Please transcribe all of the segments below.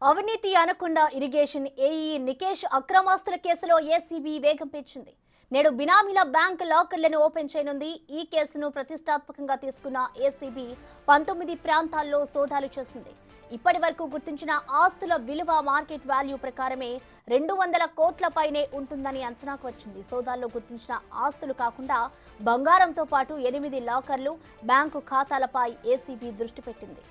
అవినీతి anaconda irrigation AE Nikesh అక్రమాస్తుల కేసులో ACB వేగం పెంచింది. నేడు బినామీల బ్యాంక్ లాకర్లను ఓపెన్ చేయనుంది. ఈ కేసును ప్రతిష్టాత్మకంగా తీసుకున్న ఏసీబీ 19 ప్రాంతాల్లో సోదాలు చేసింది. ఇప్పటి వరకు గుర్తించిన ఆస్తుల విలువ మార్కెట్ వాల్యూ ప్రకారమే 200 కోట్ల పైనే ఉంటుందని అంచనాకు వచ్చింది. సోదాల్లో గుర్తించిన ఆస్తులు కాకుండా బంగారంతో పాటు 8 లాకర్లు, బ్యాంకు ఖాతాలపై ఏసీబీ దృష్టి పెట్టింది.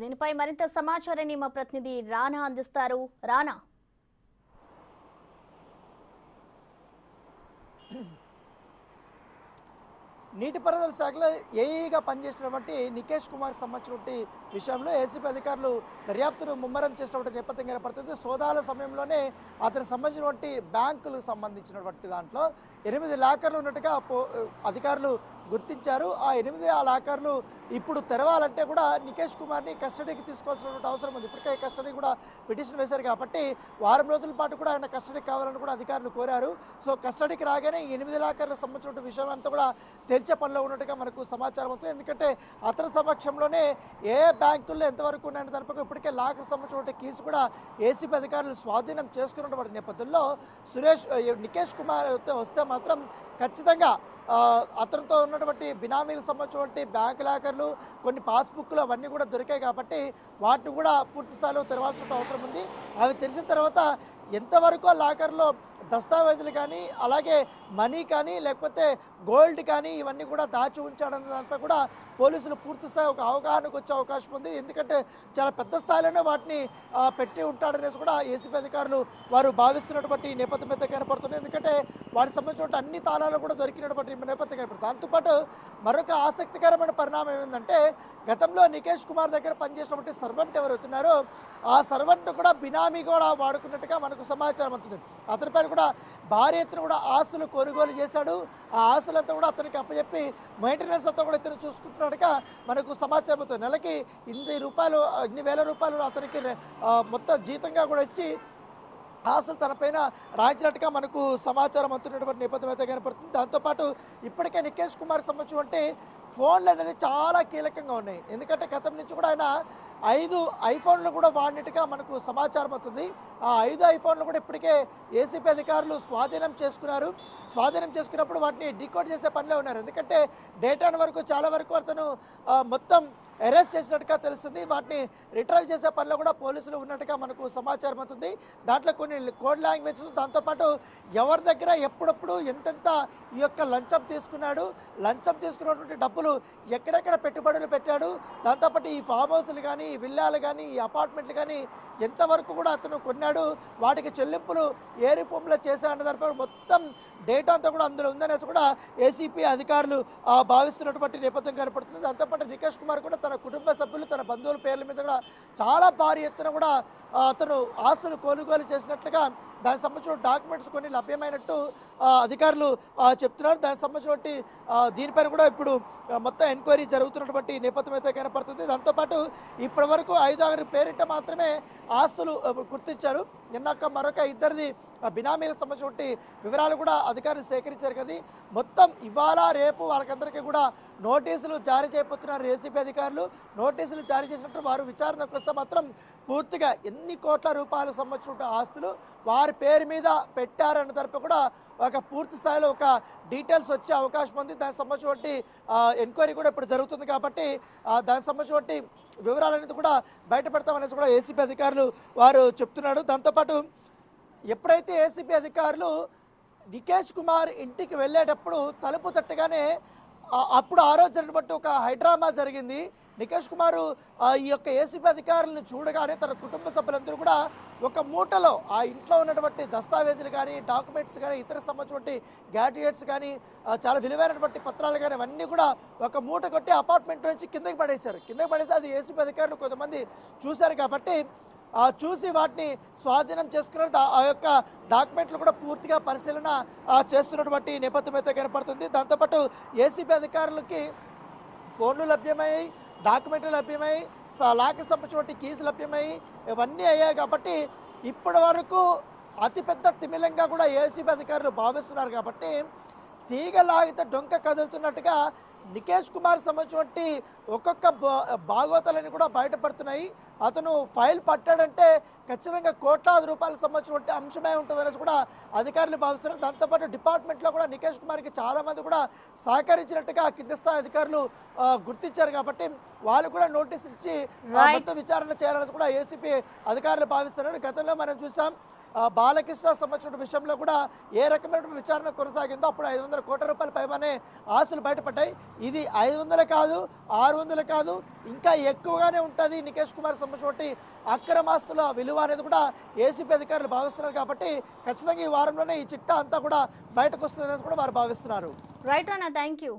దీనిపై మరింత సమాచారాన్ని మా ప్రతినిధి రానా అందిస్తారు. రానా, నీటిపారుదల శాఖలో ఏఈగా పనిచేసినటువంటి నికేష్ కుమార్ సంబంధించినటువంటి విషయంలో ఏసీపీ అధికారులు దర్యాప్తును ముమ్మరం చేసినటువంటి నేపథ్యం ఏర్పడుతుంది. సోదాల సమయంలోనే అతనికి సంబంధించినటువంటి బ్యాంకులకు సంబంధించినటువంటి దాంట్లో 8 లాకర్లు ఉన్నట్టుగా అధికారులు గుర్తించారు. ఆ 8 లాకర్లు ఇప్పుడు తెరవాలంటే కూడా నికేష్ కుమార్ని కస్టడీకి తీసుకోవాల్సినటువంటి అవసరం ఉంది. ఇప్పటికే కస్టడీ కూడా పిటిషన్ వేశారు కాబట్టి వారం రోజుల పాటు కూడా ఆయన కస్టడీకి కావాలని కూడా అధికారులు కోరారు. సో కస్టడీకి రాగానే 8 లాకర్లకు సంబంధించిన విషయం అంతా కూడా తెలిసే పనిలో ఉన్నట్టుగా మనకు సమాచారం అవుతుంది. ఎందుకంటే అతని సమక్షంలోనే ఏ బ్యాంకుల్లో ఎంతవరకు ఉన్నాయని దానిపై ఇప్పటికే లాకర్ సంబంధించిన కీస్ కూడా ఏసీపీ అధికారులు స్వాధీనం చేసుకున్నటువంటి నేపథ్యంలో నికేష్ కుమార్ వస్తే మాత్రం ఖచ్చితంగా అతనితో ఉన్నటువంటి బినామీలకు సంబంధించినటువంటి బ్యాంక్ లాకర్లు, కొన్ని పాస్బుక్లు అవన్నీ కూడా దొరికాయి కాబట్టి వాటిని కూడా పూర్తి స్థాయిలో తెరవాల్సిన అవసరం ఉంది. అవి తెలిసిన తర్వాత ఎంతవరకు లాకర్లో దస్తావేజులు కానీ, అలాగే మనీ కానీ, లేకపోతే గోల్డ్ కానీ ఇవన్నీ కూడా దాచి ఉంచాడన్న దానిపై కూడా పోలీసులు పూర్తి స్థాయి ఒక అవగాహనకు వచ్చే అవకాశం ఉంది. ఎందుకంటే చాలా పెద్ద స్థాయిలోనే వాటిని పెట్టి ఉంటాడనేసి కూడా ఏసీపీ అధికారులు వారు భావిస్తున్నటువంటి నేపథ్యం అయితే కనపడుతుంది. ఎందుకంటే వాటికి సంబంధించిన అన్ని తాళాలు కూడా దొరికినటువంటి నేపథ్యం కనపడుతుంది. దాంతోపాటు మరొక ఆసక్తికరమైన పరిణామం ఏమిటంటే గతంలో నికేష్ కుమార్ దగ్గర పనిచేసినటువంటి సర్వెంట్ ఎవరైతున్నారో ఆ సర్వెంట్ కూడా బినామీ కూడా వాడుకున్నట్టుగా మనకు సమాచారం అవుతుంది. అతని పైన కూడా భారీ ఎత్తున కూడా ఆస్తులు కొనుగోలు చేశాడు. ఆ ఆస్తులంతా కూడా అతనికి అప్పచెప్పి మెయింటెనెన్స్ అంతా కూడా ఇతను చూసుకుంటున్నట్టుగా మనకు సమాచారం అవుతుంది. నెలకి ఇన్ని వేల రూపాయలు అతనికి మొత్తం జీతంగా కూడా ఇచ్చి ఆస్తులు తనపైన రాయించినట్టుగా మనకు సమాచారం అందుతున్నటువంటి నేపథ్యం అయితే కనపడుతుంది. దాంతోపాటు ఇప్పటికే నికేష్ కుమార్ సంబంధించినటువంటి ఫోన్లు అనేది చాలా కీలకంగా ఉన్నాయి. ఎందుకంటే గతం నుంచి కూడా ఆయన 5 ఐఫోన్లు కూడా వాడినట్టుగా మనకు సమాచారం అవుతుంది. ఆ 5 ఐఫోన్లు కూడా ఇప్పటికే ఏసీపీ అధికారులు స్వాధీనం చేసుకున్నారు. స్వాధీనం చేసుకున్నప్పుడు వాటిని డీకోడ్ చేసే పనిలో ఉన్నారు. ఎందుకంటే డేటాను వరకు చాలా వరకు అతను మొత్తం అరెస్ట్ చేసినట్టుగా తెలుస్తుంది. వాటిని రిట్రైవ్ చేసే పనిలో కూడా పోలీసులు ఉన్నట్టుగా మనకు సమాచారం అవుతుంది. దాంట్లో కొన్ని కోడ్ లాంగ్వేజ్, దాంతోపాటు ఎవరి దగ్గర ఎప్పుడప్పుడు ఎంతెంత ఈ యొక్క లంచం తీసుకున్నాడు, లంచం తీసుకున్నటువంటి డబ్బులు ఎక్కడెక్కడ పెట్టుబడులు పెట్టాడు, దాంతోపాటు ఈ ఫామ్ హౌస్లు కానీ, ఈ విల్లాలు కానీ, ఈ అపార్ట్మెంట్లు కానీ ఎంతవరకు కూడా అతను కొన్నాడు, వాటికి చెల్లింపులు ఏ రూపంలో చేశాడన్న దానిపై మొత్తం డేటా అంతా కూడా అందులో ఉందనేసి కూడా ఏసీపీ అధికారులు భావిస్తున్నటువంటి నేపథ్యం కనపడుతుంది. దాంతోపాటు నికేష్ కుమార్ కూడా తన కుటుంబ సభ్యులు, తన బంధువుల పేర్ల మీద కూడా చాలా భారీ ఎత్తున కూడా అతను ఆస్తులు కొనుగోలు చేసినట్లుగా దానికి సంబంధించిన డాక్యుమెంట్స్ కొన్ని లభ్యమైనట్టు అధికారులు చెప్తున్నారు. దానికి సంబంధించినటువంటి దీనిపైన కూడా ఇప్పుడు మొత్తం ఎంక్వైరీ జరుగుతున్నటువంటి నేపథ్యం అయితే కనపడుతుంది. దాంతోపాటు ఇప్పటి వరకు 5-6 పేరిట మాత్రమే ఆస్తులు గుర్తించారు. నిన్నాక మరొక 2 బినామీలకు సంబంధించిన వివరాలు కూడా అధికారులు సేకరించారు. కానీ మొత్తం ఇవాళ రేపు వాళ్ళకందరికీ కూడా నోటీసులు జారీ చేయబోతున్నారు ఏసీపీ అధికారులు. నోటీసులు జారీ చేసినట్టు వారు విచారణకు వస్తే మాత్రం పూర్తిగా ఎన్ని కోట్ల రూపాయలకు సంబంధించిన ఆస్తులు వారి పేరు మీద పెట్టారన్న తరపు కూడా ఒక పూర్తి స్థాయిలో ఒక డీటెయిల్స్ వచ్చే అవకాశం ఉంది. దానికి సంబంధించినటువంటి ఎంక్వైరీ కూడా ఇప్పుడు జరుగుతుంది కాబట్టి దానికి సంబంధించినటువంటి వివరాలనేది కూడా బయటపెడతామనేసి కూడా ఏసీపీ అధికారులు వారు చెప్తున్నాడు. దాంతోపాటు ఎప్పుడైతే ఏసీపీ అధికారులు నికేష్ కుమార్ ఇంటికి వెళ్ళేటప్పుడు తలుపు తట్టగానే అప్పుడు ఆ రోజు జరిగినట్టు ఒక హైడ్రామా జరిగింది. నికేష్ కుమారు ఈ యొక్క ఏసీపీ అధికారులను చూడగానే తన కుటుంబ సభ్యులందరూ కూడా ఒక మూటలో ఆ ఇంట్లో ఉన్నటువంటి దస్తావేజులు కానీ, డాక్యుమెంట్స్ కానీ, ఇతర సంబంధించినటువంటి గ్యాడ్జెట్స్ కానీ, చాలా విలువైనటువంటి పత్రాలు కానీ అవన్నీ కూడా ఒక మూట కొట్టి అపార్ట్మెంట్ నుంచి కిందకి పడేసి అది ఏసీపీ అధికారులు కొంతమంది చూశారు కాబట్టి చూసి వాటిని స్వాధీనం చేసుకున్న ఆ యొక్క డాక్యుమెంట్లు కూడా పూర్తిగా పరిశీలన చేస్తున్నటువంటి నేపథ్యం అయితే కనపడుతుంది. దాంతోపాటు ఏసీబీ అధికారులకి ఫోన్లు లభ్యమయ్యాయి, డాక్యుమెంట్లు లభ్యమయ్యాయి, లాక్కి సంబంధించినటువంటి కీస్ లభ్యమయ్యాయి, ఇవన్నీ అయ్యాయి. కాబట్టి ఇప్పటి వరకు అతిపెద్ద తిమిలంగా కూడా ఏసీబీ అధికారులు భావిస్తున్నారు. కాబట్టి తీగ లాగితే డొంక కదులుతున్నట్టుగా నికేష్ కుమార్ సంబంధించినటువంటి ఒక్కొక్క భాగోతాలని కూడా బయటపడుతున్నాయి. అతను ఫైల్ పట్టాడంటే ఖచ్చితంగా కోట్లాది రూపాయలకు సంబంధించినటువంటి అంశమే ఉంటుందనేసి కూడా అధికారులు భావిస్తున్నారు. దాంతోపాటు డిపార్ట్మెంట్లో కూడా నికేష్ కుమార్కి చాలామంది కూడా సహకరించినట్టుగా కింది స్థాయి అధికారులు గుర్తించారు. కాబట్టి వాళ్ళు కూడా నోటీస్ ఇచ్చి మొత్తం విచారణ చేయాలని కూడా ఏసీపీ అధికారులు భావిస్తున్నారు. గతంలో మనం చూసాం బాలకృష్ణ సంబంధించిన విషయంలో కూడా ఏ రకమైన విచారణ కొనసాగిందో అప్పుడు 500 కోట్ల రూపాయల పైగానే ఆస్తులు బయటపడ్డాయి. ఇది 500 కాదు, 600 కాదు, ఇంకా ఎక్కువగానే ఉంటుంది నికేష్ కుమార్ సంబంధించిన అక్రమాస్తుల విలువ అనేది కూడా ఏసీపీ అధికారులు భావిస్తున్నారు. కాబట్టి ఖచ్చితంగా ఈ వారంలోనే ఈ చిట్టా అంతా కూడా బయటకు వస్తుందనేది కూడా వారు భావిస్తున్నారు. రైట్ అన్న, థ్యాంక్ యూ.